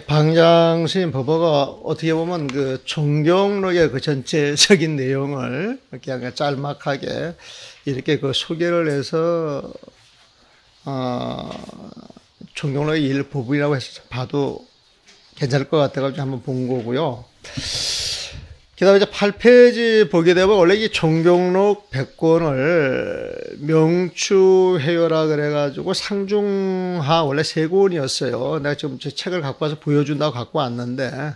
방장스님 법어가 어떻게 보면 그 종경록의 그 전체적인 내용을 그냥 짤막하게 이렇게 그 소개를 해서 종경록의 일부분이라고 해서 봐도 괜찮을 것 같아가지고 한번 본 거고요. 그다음에 이제 8페이지 보게 되면 원래 이 종경록 100권을 명추회요라 그래가지고 상중하 원래 3권이었어요. 내가 지금 제 책을 갖고 와서 보여준다고 갖고 왔는데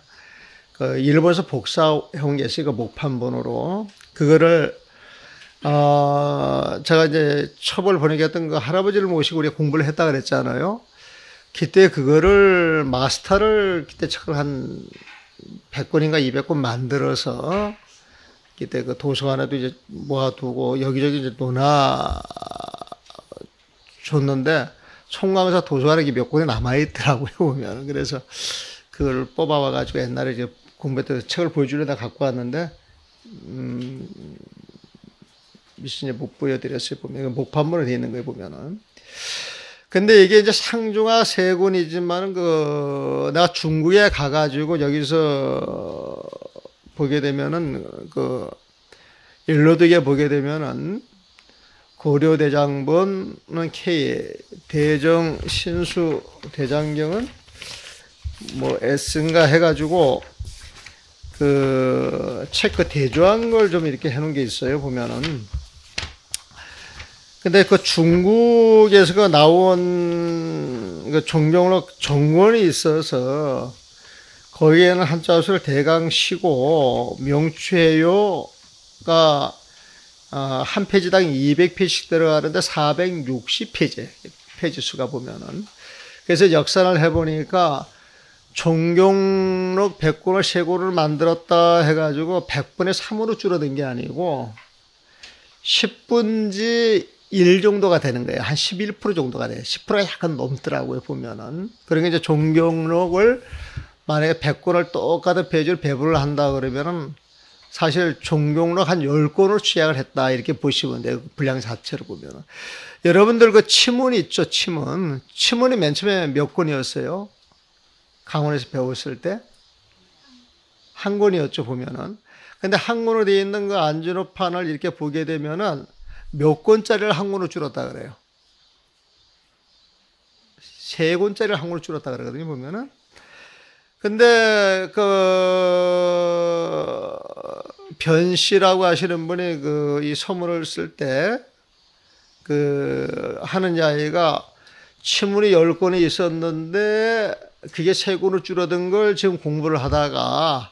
그 일본에서 복사해온 게 있어요. 그 목판본으로 그거를 제가 이제 처벌 보내겠던 그 할아버지를 모시고 우리가 공부를 했다 그랬잖아요. 그때 그거를 마스터를 그때 책을 한 100권인가 200권 만들어서 그때 그 도서관에도 이제 모아두고 여기저기 이제 놓아 줬는데 총광사 도서관에 몇 권이 남아있더라고요, 보면. 그래서 그걸 뽑아와가지고 옛날에 이제 공부했던 책을 보여주려다 갖고 왔는데, 미신에 못 보여드렸어요, 보면. 목판본에 되어 있는 거예요, 보면은. 근데 이게 이제 상중하 3권이지만 내가 중국에 가가지고 여기서 보게 되면은 일로득에 보게 되면은 고려대장본은 K, 대정 신수 대장경은 뭐 S인가 해가지고 체크 대조한 걸 좀 이렇게 해놓은 게 있어요, 보면은. 근데 그 중국에서 나온 종경록 정권이 있어서 거기에는 한자수를 대강 쉬고 명추회요가 한 페이지당 200페이지씩 들어가는데 460페이지 페이지 수가 보면은. 그래서 역산을 해보니까 종경록 100권을 3권을 만들었다 해가지고 100분의 3으로 줄어든 게 아니고 10분지 1 정도가 되는 거예요. 한 11% 정도가 돼요. 10%가 약간 넘더라고요, 보면은. 그러니까 이제 종경록을 만약에 100권을 똑같은 페이지를 배분을 한다 그러면은 사실 종경록 한 10권으로 취약을 했다. 이렇게 보시면 돼요. 분량 자체를 보면은. 여러분들 그 치문 있죠, 치문. 치문이 맨 처음에 몇 권이었어요? 강원에서 배웠을 때? 한 권이었죠, 보면은. 근데 한 권으로 되어 있는 그 안진호판을 이렇게 보게 되면은 몇 권짜리를 한 권으로 줄었다 그래요. 3권짜리를 한 권으로 줄었다 그러거든요, 보면은. 근데 변씨라고 하시는 분이 이 서문을 쓸 때 하는 이야기가 치문이 10권이 있었는데 그게 3권으로 줄어든 걸 지금 공부를 하다가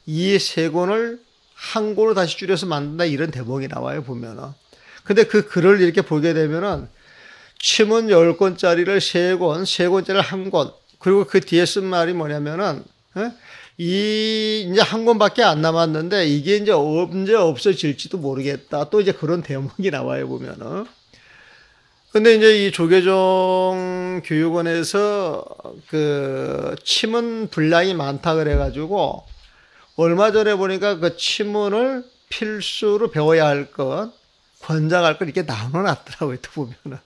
이 3권을 한 권으로 다시 줄여서 만든다, 이런 대목이 나와요, 보면은. 근데 그 글을 이렇게 보게 되면은 치문 10권짜리를 3권, 3권짜리를 1권, 그리고 그 뒤에 쓴 말이 뭐냐면은 이제 1권밖에 안 남았는데 이게 이제 언제 없어질지도 모르겠다, 또 이제 그런 대목이 나와요, 보면은. 근데 이제 이 조계종 교육원에서 치문 분량이 많다 그래가지고 얼마 전에 보니까 그 치문을 필수로 배워야 할 것, 권장할 걸 이렇게 나눠놨더라고요, 또 보면은.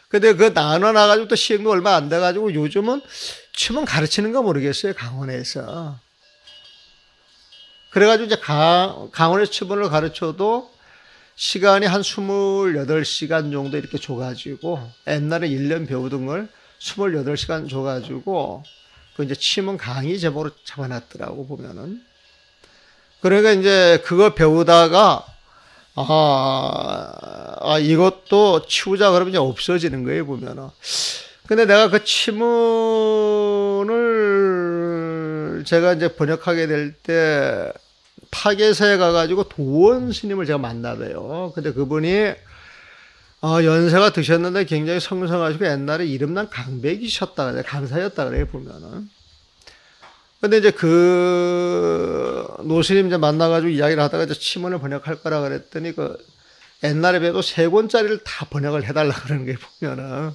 근데 나눠놔가지고 또 시행도 얼마 안 돼가지고 요즘은 치문 가르치는 거 모르겠어요, 강원에서. 그래가지고 이제 강원에서 치문을 가르쳐도 시간이 한 28시간 정도 이렇게 줘가지고, 옛날에 1년 배우던 걸 28시간 줘가지고, 이제 치문 강의 제목으로 잡아놨더라고, 보면은. 그러니까 이제 그거 배우다가, 이것도 치우자 그러면 이제 없어지는 거예요, 보면은. 근데 내가 그 치문을 제가 이제 번역하게 될 때 타계사에 가가지고 도원 스님을 제가 만나봬요. 근데 그분이 연세가 드셨는데 굉장히 성성하시고 옛날에 이름난 강백이셨다 그래요. 강사였다 그래요, 보면은. 근데 이제 노스님 이제 만나가지고 이야기를 하다가 이제 치문을 번역할 거라 그랬더니 옛날에 배도 3권짜리를 다 번역을 해달라 그러는 게 보면은.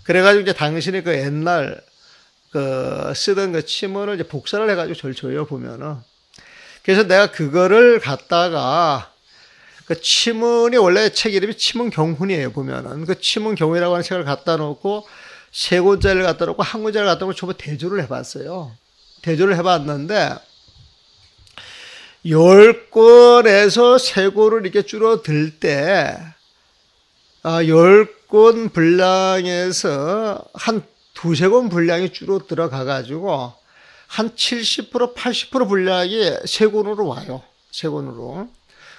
그래가지고 이제 당신이 옛날 쓰던 치문을 이제 복사를 해가지고 절 줘요, 보면은. 그래서 내가 그거를 갖다가 치문이 원래 책 이름이 치문경훈이에요, 보면은. 치문경훈이라고 하는 책을 갖다 놓고 세 권짜리를 갖다 놓고 한 권짜리를 갖다 놓고 전부 대조를 해봤어요. 대조를 해봤는데 10권에서 3권을 이렇게 줄어들 때 10권 분량에서 한 두세 권 분량이 줄어들어 가가지고 한 70%, 80% 분량이 3권으로 와요. 3권으로.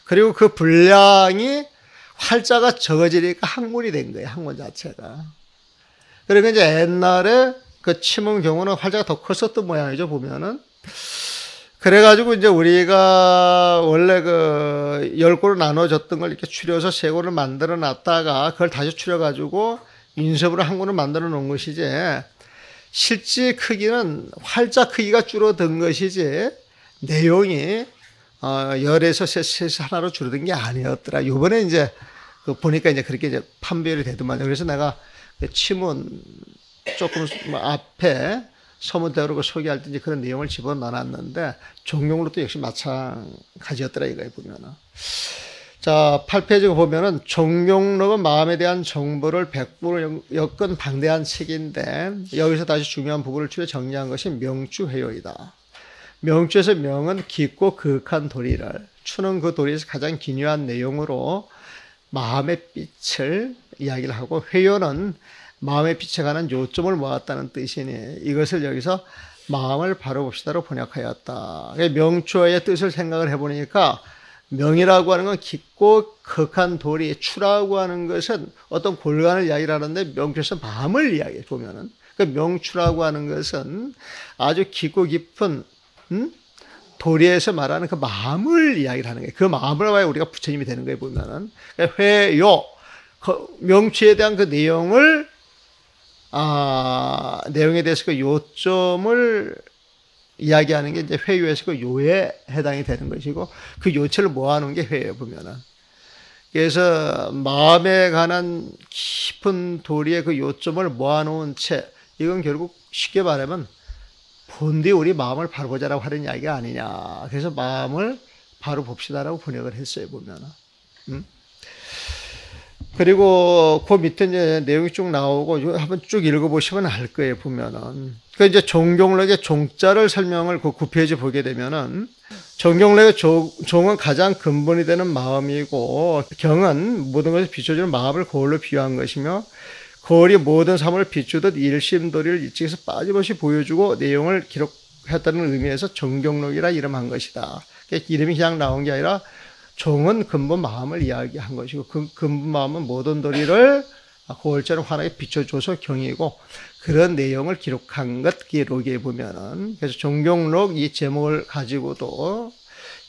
그리고 그 분량이 활자가 적어지니까 한 권이 된 거예요. 한 권 자체가. 그러니까 이제 옛날에 그 침문 경우는 활자가 더 컸었던 모양이죠, 보면은. 그래가지고 이제 우리가 원래 그 10권으로 나눠졌던 걸 이렇게 추려서 3권을 만들어 놨다가 그걸 다시 추려가지고 인쇄부로 한 권을 만들어 놓은 것이지, 실제 크기는 활자 크기가 줄어든 것이지, 내용이 열에서 셋에서 하나로 줄어든 게 아니었더라. 요번에 이제 보니까 이제 그렇게 이제 판별이 되더만요. 그래서 내가 침문 조금 앞에 서문대로 소개할 때 이제 그런 내용을 집어넣어놨는데, 종용록도 역시 마찬가지였더라, 이거에 보면은. 자, 8페이지 보면은, 종용록은 마음에 대한 정보를 100% 엮은 방대한 책인데, 여기서 다시 중요한 부분을 추려 정리한 것이 명추회요이다. 명추에서 명은 깊고 그윽한 도리를, 추는 그 도리에서 가장 기묘한 내용으로 마음의 빛을 이야기를 하고, 회요는 마음의 빛에 관한 요점을 모았다는 뜻이니 이것을 여기서 마음을 바로 봅시다로 번역하였다. 명추의 뜻을 생각을 해보니까, 명이라고 하는 건 깊고 극한 도리, 추라고 하는 것은 어떤 골간을 이야기를 하는데, 명추에서 마음을 이야기해 보면은, 그 명추라고 하는 것은 아주 깊고 깊은 도리에서 말하는 그 마음을 이야기를 하는 거예요. 그 마음을 봐야 우리가 부처님이 되는 거예요, 보면은. 회요, 명추에 대한 그 내용을 내용에 대해서 그 요점을 이야기하는 게 이제 회유에서 그 요에 해당이 되는 것이고, 그 요체를 모아놓은 게 회예요, 보면은. 그래서 마음에 관한 깊은 도리의 그 요점을 모아놓은 채, 이건 결국 쉽게 말하면 본디 우리 마음을 바로 보자라고 하는 이야기가 아니냐. 그래서 마음을 바로 봅시다라고 번역을 했어요, 보면은. 그리고 그 밑에 이제 내용이 쭉 나오고 한번 쭉 읽어보시면 알 거예요, 보면은. 그 이제 종경록의 종자를 설명을 그 9페이지 보게 되면은, 종경록의 종은 가장 근본이 되는 마음이고, 경은 모든 것을 비춰주는 마음을 거울로 비유한 것이며, 거울이 모든 사물을 비추듯 일심도리를 일찍에서 빠짐없이 보여주고 내용을 기록했다는 의미에서 종경록이라 이름한 것이다. 이름이 그냥 나온 게 아니라 종은 근본 마음을 이야기한 것이고, 그 근본 마음은 모든 도리를 거울처럼 환하게 비춰줘서 경이고, 그런 내용을 기록한 것, 그게 록에 보면은. 그래서 종경록 이 제목을 가지고도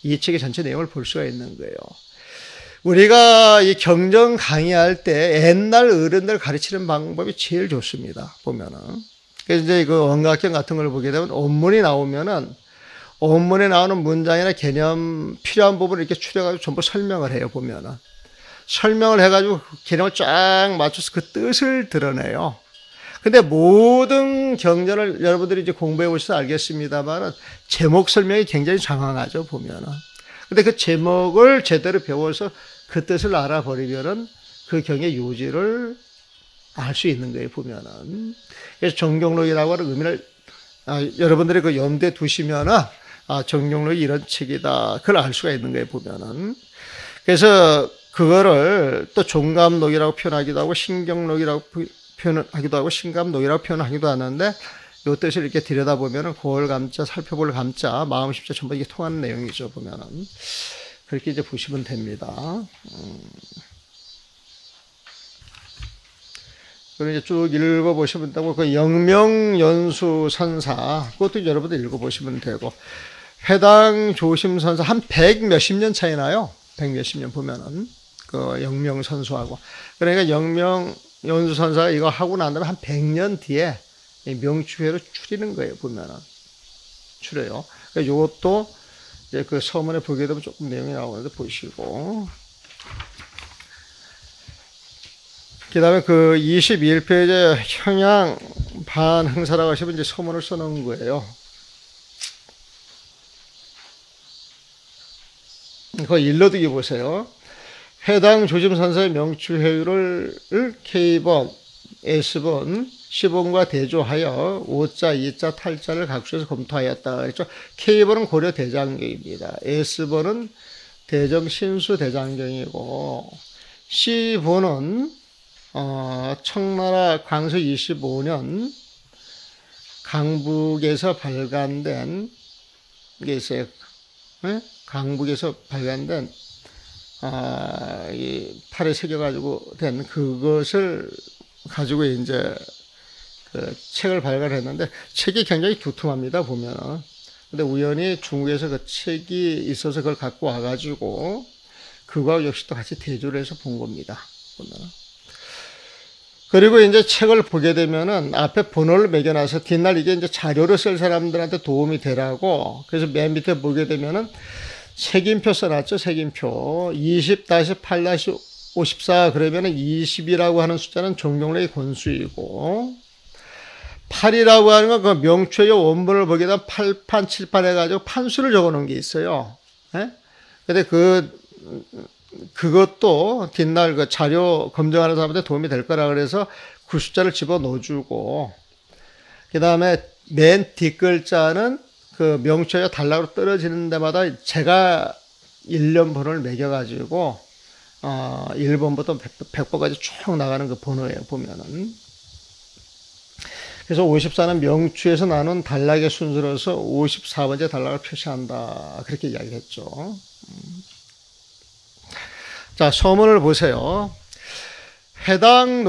이 책의 전체 내용을 볼 수가 있는 거예요. 우리가 이 경전 강의할 때 옛날 어른들 가르치는 방법이 제일 좋습니다, 보면은. 그래서 이제 그 원각경 같은 걸 보게 되면 원문이 나오면은 원문에 나오는 문장이나 개념 필요한 부분을 이렇게 추려가지고 전부 설명을 해요, 보면은. 설명을 해가지고 그 개념을 쫙 맞춰서 그 뜻을 드러내요. 근데 모든 경전을 여러분들이 이제 공부해 보셔서 알겠습니다만은 제목 설명이 굉장히 장황하죠, 보면은. 근데 그 제목을 제대로 배워서 그 뜻을 알아버리면은 그 경의 요지를 알 수 있는 거예요, 보면은. 그래서 종경록이라고 하는 의미를 여러분들이 그 염두에 두시면은 종경록이 이런 책이다, 그걸 알 수가 있는 거예요, 보면은. 그래서 그거를 또 종감록이라고 표현하기도 하고 신경록이라고 표현하기도 하고 신감록이라고 표현하기도 하는데, 요 뜻을 이렇게 들여다보면은 고을 감자, 살펴볼 감자, 마음 십자 전부 이게 통하는 내용이죠, 보면은. 그렇게 이제 보시면 됩니다. 그리고 이제 쭉 읽어보시면 되고, 그 영명연수선사, 그것도 여러분들 읽어보시면 되고, 해당 조심선사 한 100 몇십 년 차이 나요. 100 몇십 년 보면은. 그 영명선수하고. 그러니까 영명연수선사가 이거 하고 난 다음에 한 100년 뒤에 명추회로 추리는 거예요, 보면은. 추려요. 그러니까 요것도 이제 그 서문에 보게 되면 조금 내용이 나오는데 보시고. 그 다음에 그 21페이지에 형양 반흥사라고 하시면 이제 서문을 써놓은 거예요. 그거 일러두기 보세요. 해당 조심선사의 명추회유를 K번, S번, 시본과 대조하여 5자, 2자, 탈자를 각수해서 검토하였다. 그랬죠. K본은 고려 대장경입니다. S본은 대정 신수 대장경이고, C본은 청나라 광서 25년 강북에서 발간된 게 있어요. 네? 강북에서 발간된 이 팔에 새겨가지고 된 그것을 가지고 이제 그 책을 발간했는데 책이 굉장히 두툼합니다 보면은. 근데 우연히 중국에서 그 책이 있어서 그걸 갖고 와가지고 그거하고 역시 또 같이 대조를 해서 본 겁니다. 보면은. 그리고 이제 책을 보게 되면은 앞에 번호를 매겨놔서 뒷날 이게 이제 자료를 쓸 사람들한테 도움이 되라고. 그래서 맨 밑에 보게 되면은 색임표 써놨죠. 색임표 20-8-54 그러면은 20이라고 하는 숫자는 정종래의 권수이고 8이라고 하는 건 그 명초의 원본을 보게 되면 8판 7판 해가지고 판수를 적어놓은 게 있어요. 예? 근데 그것도 뒷날 그 자료 검증하는 사람한테 도움이 될 거라 그래서 그 숫자를 집어 넣어주고, 그 다음에 맨 뒷글자는 그 명초에 단락으로 떨어지는 데마다 제가 1년 번호를 매겨가지고, 1번부터 100번까지 쭉 나가는 그 번호예요, 보면은. 그래서 54는 명추에서 나눈 단락의 순서로서 54번째 단락을 표시한다. 그렇게 이야기했죠. 자, 서문을 보세요. 회당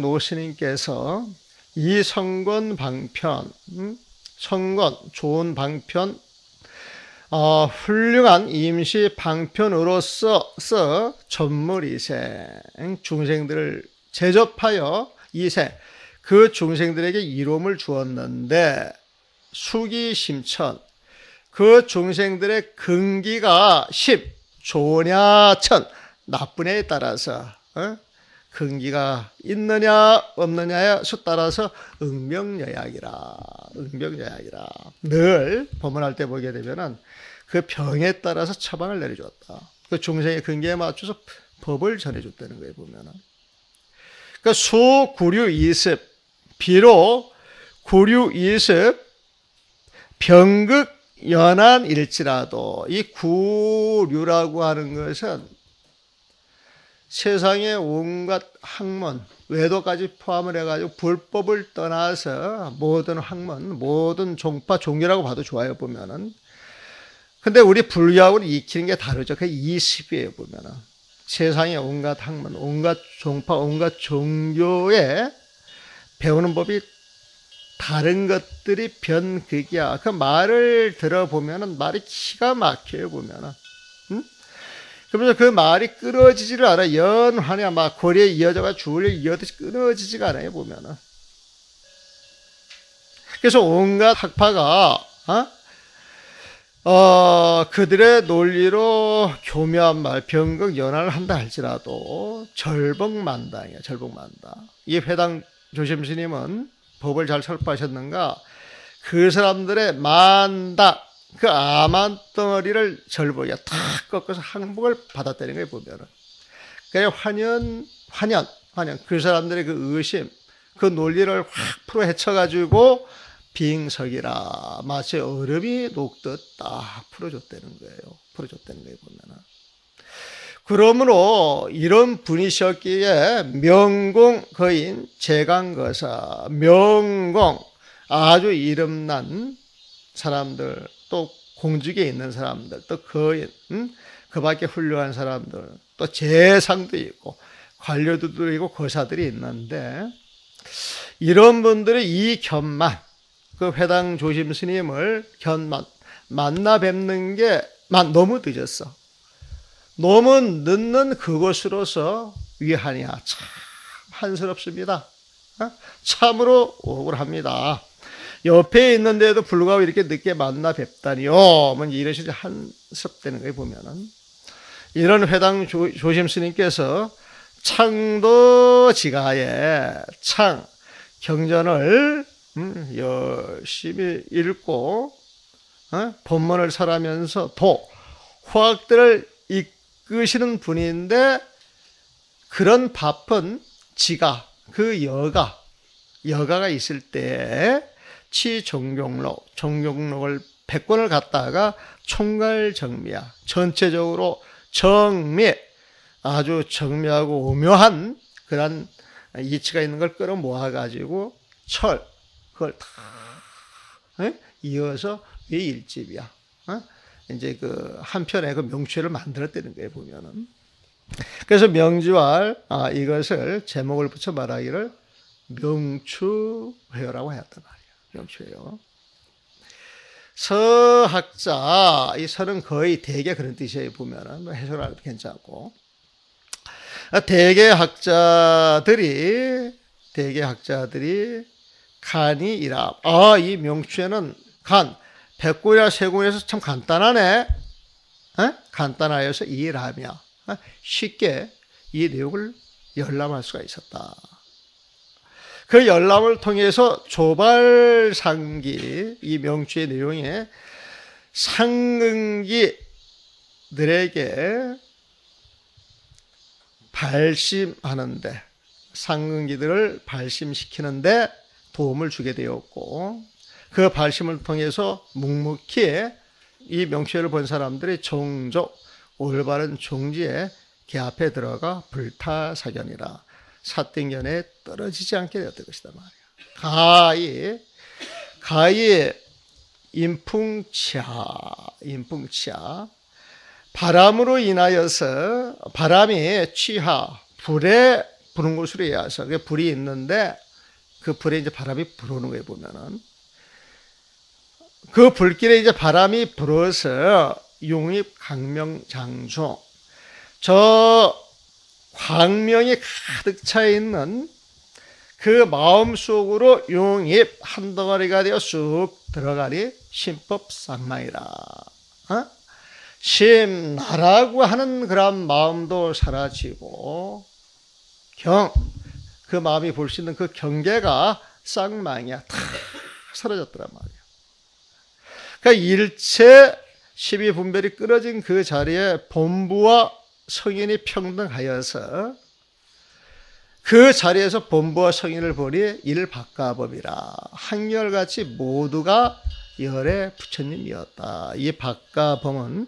노스님께서 이 성건 방편, 성건, 좋은 방편, 훌륭한 임시 방편으로서 전물이세, 중생들을 제접하여 이세, 그 중생들에게 이로움을 주었는데, 수기심천, 그 중생들의 근기가 10, 좋으냐 천, 나쁘냐에 따라서 근기가 있느냐 없느냐에 수 따라서 응명여약이라. 늘 법문할 때 보게 되면은 그 병에 따라서 처방을 내려줬다. 그 중생의 근기에 맞춰서 법을 전해줬다는 거예요, 보면은. 그러니까 수구류이습, 비록 구류이습, 병극 연한일지라도 이 구류라고 하는 것은 세상의 온갖 학문, 외도까지 포함을 해가지고 불법을 떠나서 모든 학문, 모든 종파, 종교라고 봐도 좋아요, 보면은. 근데 우리 불교하고는 익히는 게 다르죠. 그게 이습이에요, 보면은. 세상의 온갖 학문, 온갖 종파, 온갖 종교에 배우는 법이 다른 것들이 변극이야. 그 말을 들어보면은 말이 기가 막혀요, 보면은. 응? 그러면서 그 말이 끊어지지를 않아. 연환이야. 막 고리에 이어져가 줄을 이어듯이 끊어지지가 않아요, 보면은. 그래서 온갖 학파가, 그들의 논리로 교묘한 말, 변극, 연환을 한다 할지라도 절복만당이야, 절복만당. 이 회당 조심스님은 법을 잘 설파하셨는가? 그 사람들의 만다, 그 아만 덩어리를 절복이야. 탁 꺾어서 항복을 받았다는 거예요, 보면은. 그러니까 환연. 그 사람들의 그 의심, 그 논리를 확 풀어 헤쳐가지고 빙석이라. 마치 얼음이 녹듯 딱 풀어줬다는 거예요. 보면은. 그러므로 이런 분이셨기에 명공 거인 제강거사, 명공 아주 이름난 사람들, 또 공직에 있는 사람들, 또 거인, 그 밖에 훌륭한 사람들, 또 재상도 있고 관료들도 있고 거사들이 있는데, 이런 분들의 이 견만, 그 회당 조심 스님을 만나 뵙는 게 너무 늦었어. 너무 늦는 그것으로서 위하냐. 참 한스럽습니다. 참으로 억울합니다. 옆에 있는데도 불구하고 이렇게 늦게 만나 뵙다니요. 뭐 이러시지 한섭되는 거예요, 보면은. 이런 회당 조심 스님께서 창도지가에 경전을 열심히 읽고 법문을 설하면서 화학들을 이끄시는 분인데, 그런 밥은 지가 그 여가가 있을 때 정종록을 100권을 갖다가 총괄정미야. 전체적으로 아주 정미하고 오묘한 그런 이치가 있는 걸 끌어모아 가지고 그걸 다 이어서 왜 일집이야. 이제 그 한편에 그 명추회를 만들었다는 거예요, 보면은. 그래서 명주활 이것을 제목을 붙여 말하기를 명추회라고 하였단 말이에요. 명추회요. 서학자, 이 서는 거의 대개 그런 뜻이에요, 보면은. 뭐 해석을 안 해도 괜찮고. 대개 학자들이 간이 이라. 이 명추회는 백골이나 세골에서 참 간단하네. 간단하여서 이해라며 쉽게 이 내용을 열람할 수가 있었다. 그 열람을 통해서 조발상기, 이 명추의 내용에 상근기들에게 발심하는데, 상근기들을 발심시키는데 도움을 주게 되었고, 그 발심을 통해서 묵묵히 이 명추회를 본 사람들이 정적, 올바른 종지에 개합에 들어가 불타사견이라 사땡견에 떨어지지 않게 되었던 것이다 말이야. 가히 인풍치하 바람으로 인하여서 바람이 불에 부는 곳으로 이어서 그 불이 있는데 그 불에 이제 바람이 불어오는 거예요, 보면은. 그 불길에 이제 바람이 불어서 용입 광명장중, 저 광명이 가득 차 있는 그 마음 속으로 용입 한 덩어리가 되어 쑥 들어가니 심법상망이라. 심나라고 하는 그런 마음도 사라지고 그 마음이 볼 수 있는 그 경계가 쌍망이야. 다 사라졌더란 말이야. 그러니까 일체 12분별이 끊어진 그 자리에 본부와 성인이 평등하여서 그 자리에서 본부와 성인을 보니 일박가법이라. 한결같이 모두가 열의 부처님이었다. 이 박가범은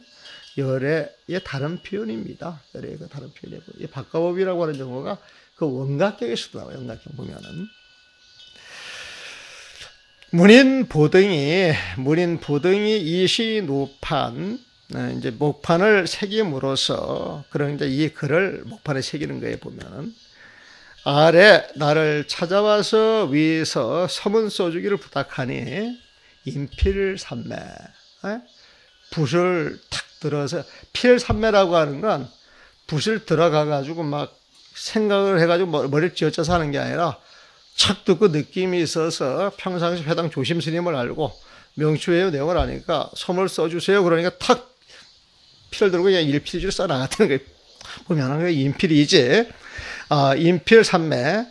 열의 다른 표현입니다. 열의 그 다른 표현이고, 이 박가법이라고 하는 용어가 그 원각경에서도 나와요. 원각경 보면은. 문인보등이 이시노판, 이제 목판을 새김으로써, 그런 이제 이 글을 목판에 새기는 거에 보면은, 아래 나를 찾아와서 위에서 서문 써주기를 부탁하니, 인필삼매, 붓을 탁 들어서, 필삼매라고 하는 건 붓을 들어가가지고 막 생각을 해가지고 머리를 쥐어짜서 하는 게 아니라, 착 듣고 느낌이 있어서 평상시 회당 조심 스님을 알고 명추회의 내용을 아니까 섬을 써주세요. 그러니까 탁 피를 들고 그냥 일필지로 써나갔다는 거예요. 보면은 인필이지. 인필삼매,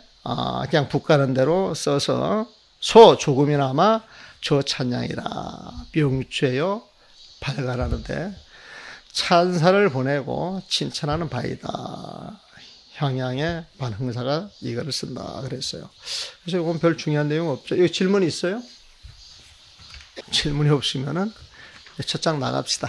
그냥 붓 가는 대로 써서 조금이나마 저 찬양이라 명추회요 발간하는데 찬사를 보내고 칭찬하는 바이다. 향양의 반흥사가 이거를 쓴다 그랬어요. 그래서 이건 별 중요한 내용 없죠. 여기 질문 있어요? 질문이 없으면은 첫 장 나갑시다.